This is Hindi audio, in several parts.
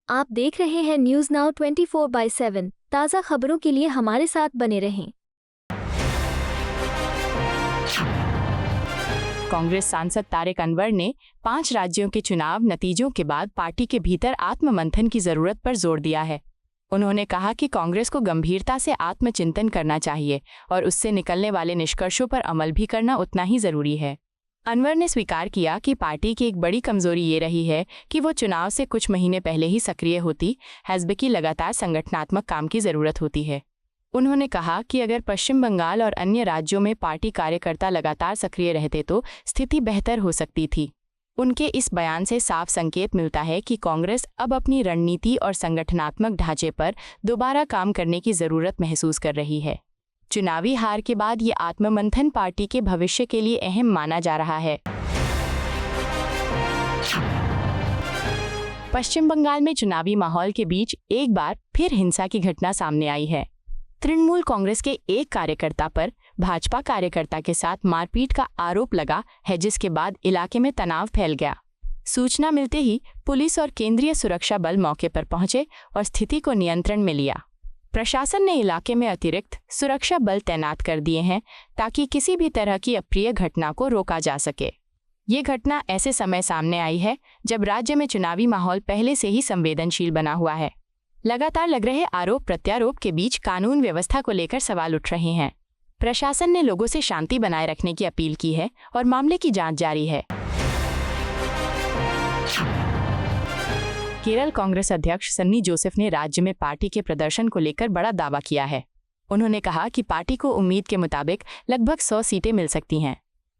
आप देख रहे हैं न्यूज़ नाउ 24/7 ताज़ा खबरों के लिए हमारे साथ बने रहें। कांग्रेस सांसद तारिक अनवर ने 5 राज्यों के चुनाव नतीजों के बाद पार्टी के भीतर आत्ममंथन की जरूरत पर जोर दिया है। उन्होंने कहा कि कांग्रेस को गंभीरता से आत्मचिंतन करना चाहिए और उससे निकलने वाले निष्कर्षों पर अमल भी करना उतना ही जरूरी है। अनवर ने स्वीकार किया कि पार्टी की एक बड़ी कमजोरी ये रही है कि वो चुनाव से कुछ महीने पहले ही सक्रिय होती है कि लगातार संगठनात्मक काम की जरूरत होती है। उन्होंने कहा कि अगर पश्चिम बंगाल और अन्य राज्यों में पार्टी कार्यकर्ता लगातार सक्रिय रहते तो स्थिति बेहतर हो सकती थी। उनके इस बयान से साफ संकेत मिलता है कि कांग्रेस अब अपनी रणनीति और संगठनात्मक ढांचे पर दोबारा काम करने की जरूरत महसूस कर रही है। चुनावी हार के बाद ये आत्ममंथन पार्टी के भविष्य के लिए अहम माना जा रहा है। पश्चिम बंगाल में चुनावी माहौल के बीच एक बार फिर हिंसा की घटना सामने आई है। तृणमूल कांग्रेस के एक कार्यकर्ता पर भाजपा कार्यकर्ता के साथ मारपीट का आरोप लगा है, जिसके बाद इलाके में तनाव फैल गया। सूचना मिलते ही पुलिस और केंद्रीय सुरक्षा बल मौके पर पहुंचे और स्थिति को नियंत्रण में लिया। प्रशासन ने इलाके में अतिरिक्त सुरक्षा बल तैनात कर दिए हैं ताकि किसी भी तरह की अप्रिय घटना को रोका जा सके। ये घटना ऐसे समय सामने आई है जब राज्य में चुनावी माहौल पहले से ही संवेदनशील बना हुआ है। लगातार लग रहे आरोप प्रत्यारोप के बीच कानून व्यवस्था को लेकर सवाल उठ रहे हैं। प्रशासन ने लोगों से शांति बनाए रखने की अपील की है और मामले की जांच जारी है। केरल कांग्रेस अध्यक्ष सन्नी जोसेफ ने राज्य में पार्टी के प्रदर्शन को लेकर बड़ा दावा किया है। उन्होंने कहा कि पार्टी को उम्मीद के मुताबिक लगभग 100 सीटें मिल सकती हैं।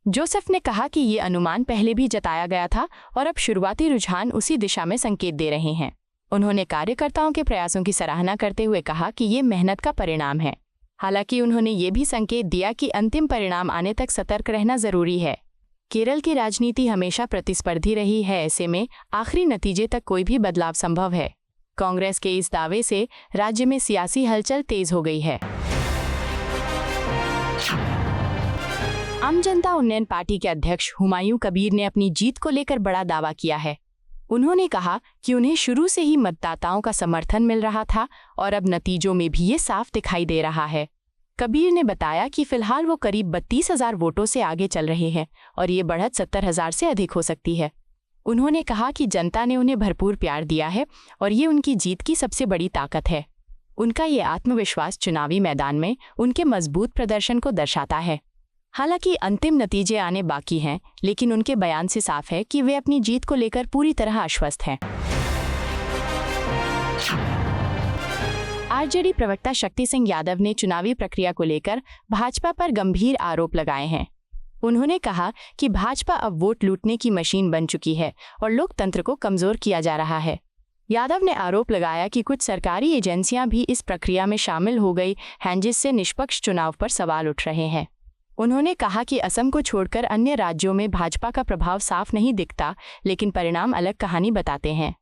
जोसेफ ने कहा कि ये अनुमान पहले भी जताया गया था और अब शुरुआती रुझान उसी दिशा में संकेत दे रहे हैं। उन्होंने कार्यकर्ताओं के प्रयासों की सराहना करते हुए कहा कि ये मेहनत का परिणाम है। हालांकि उन्होंने ये भी संकेत दिया कि अंतिम परिणाम आने तक सतर्क रहना जरूरी है। केरल की राजनीति हमेशा प्रतिस्पर्धी रही है, ऐसे में आखिरी नतीजे तक कोई भी बदलाव संभव है। कांग्रेस के इस दावे से राज्य में सियासी हलचल तेज हो गई है। आम जनता उन्नयन पार्टी के अध्यक्ष हुमायूं कबीर ने अपनी जीत को लेकर बड़ा दावा किया है। उन्होंने कहा कि उन्हें शुरू से ही मतदाताओं का समर्थन मिल रहा था और अब नतीजों में भी ये साफ दिखाई दे रहा है। कबीर ने बताया कि फिलहाल वो करीब 32,000 वोटों से आगे चल रहे हैं और ये बढ़त 70,000 से अधिक हो सकती है। उन्होंने कहा कि जनता ने उन्हें भरपूर प्यार दिया है और ये उनकी जीत की सबसे बड़ी ताकत है। उनका ये आत्मविश्वास चुनावी मैदान में उनके मजबूत प्रदर्शन को दर्शाता है। हालांकि अंतिम नतीजे आने बाकी हैं, लेकिन उनके बयान से साफ है कि वे अपनी जीत को लेकर पूरी तरह आश्वस्त हैं। आरजेडी प्रवक्ता शक्ति सिंह यादव ने चुनावी प्रक्रिया को लेकर भाजपा पर गंभीर आरोप लगाए हैं। उन्होंने कहा कि भाजपा अब वोट लूटने की मशीन बन चुकी है और लोकतंत्र को कमजोर किया जा रहा है। यादव ने आरोप लगाया कि कुछ सरकारी एजेंसियां भी इस प्रक्रिया में शामिल हो गई हैं, जिससे निष्पक्ष चुनाव पर सवाल उठ रहे हैं। उन्होंने कहा कि असम को छोड़कर अन्य राज्यों में भाजपा का प्रभाव साफ नहीं दिखता, लेकिन परिणाम अलग कहानी बताते हैं।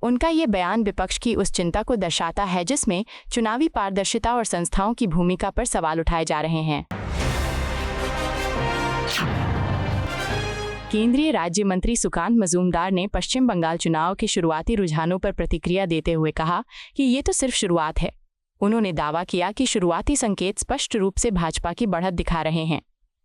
उनका ये बयान विपक्ष की उस चिंता को दर्शाता है जिसमें चुनावी पारदर्शिता और संस्थाओं की भूमिका पर सवाल उठाए जा रहे हैं। केंद्रीय राज्य मंत्री सुकांत मजूमदार ने पश्चिम बंगाल चुनाव के शुरुआती रुझानों पर प्रतिक्रिया देते हुए कहा कि ये तो सिर्फ शुरुआत है। उन्होंने दावा किया कि शुरुआती संकेत स्पष्ट रूप से भाजपा की बढ़त दिखा रहे हैं।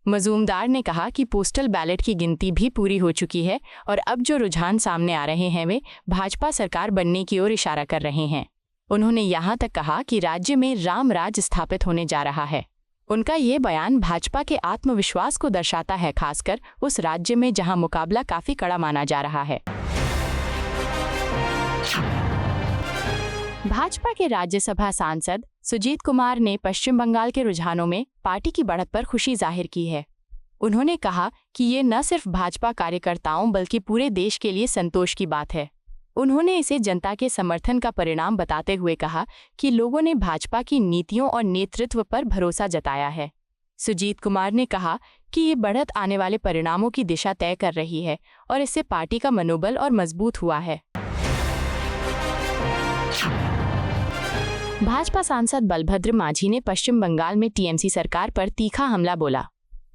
मजूमदार ने कहा कि पोस्टल बैलेट की गिनती भी पूरी हो चुकी है और अब जो रुझान सामने आ रहे हैं वे भाजपा सरकार बनने की ओर इशारा कर रहे हैं। उन्होंने यहाँ तक कहा कि राज्य में राम राज स्थापित होने जा रहा है। उनका ये बयान भाजपा के आत्मविश्वास को दर्शाता है, खासकर उस राज्य में जहां मुकाबला काफी कड़ा माना जा रहा है। भाजपा के राज्यसभा सांसद सुजीत कुमार ने पश्चिम बंगाल के रुझानों में पार्टी की बढ़त पर खुशी जाहिर की है। उन्होंने कहा कि ये न सिर्फ भाजपा कार्यकर्ताओं बल्कि पूरे देश के लिए संतोष की बात है। उन्होंने इसे जनता के समर्थन का परिणाम बताते हुए कहा कि लोगों ने भाजपा की नीतियों और नेतृत्व पर भरोसा जताया है। सुजीत कुमार ने कहा कि ये बढ़त आने वाले परिणामों की दिशा तय कर रही है और इससे पार्टी का मनोबल और मजबूत हुआ है। भाजपा सांसद बलभद्र माझी ने पश्चिम बंगाल में टीएमसी सरकार पर तीखा हमला बोला।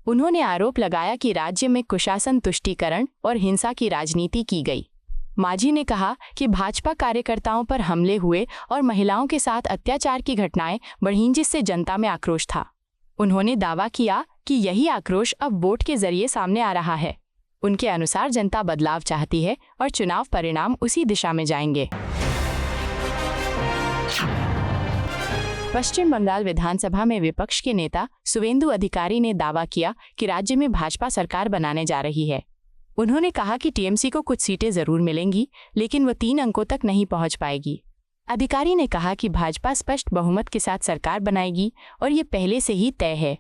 उन्होंने आरोप लगाया कि राज्य में कुशासन, तुष्टीकरण और हिंसा की राजनीति की गई। मांझी ने कहा कि भाजपा कार्यकर्ताओं पर हमले हुए और महिलाओं के साथ अत्याचार की घटनाएं बढ़ीं, जिससे जनता में आक्रोश था। उन्होंने दावा किया कि यही आक्रोश अब वोट के जरिए सामने आ रहा है। उनके अनुसार जनता बदलाव चाहती है और चुनाव परिणाम उसी दिशा में जाएंगे। पश्चिम बंगाल विधानसभा में विपक्ष के नेता सुवेंदु अधिकारी ने दावा किया कि राज्य में भाजपा सरकार बनाने जा रही है। उन्होंने कहा कि टीएमसी को कुछ सीटें जरूर मिलेंगी, लेकिन वो 3 अंकों तक नहीं पहुंच पाएगी। अधिकारी ने कहा कि भाजपा स्पष्ट बहुमत के साथ सरकार बनाएगी और ये पहले से ही तय है।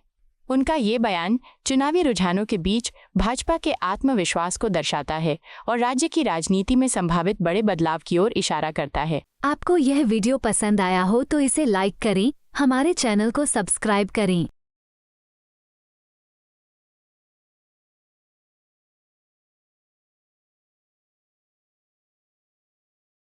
उनका ये बयान चुनावी रुझानों के बीच भाजपा के आत्मविश्वास को दर्शाता है और राज्य की राजनीति में संभावित बड़े बदलाव की ओर इशारा करता है। आपको यह वीडियो पसंद आया हो तो इसे लाइक करें, हमारे चैनल को सब्सक्राइब करें।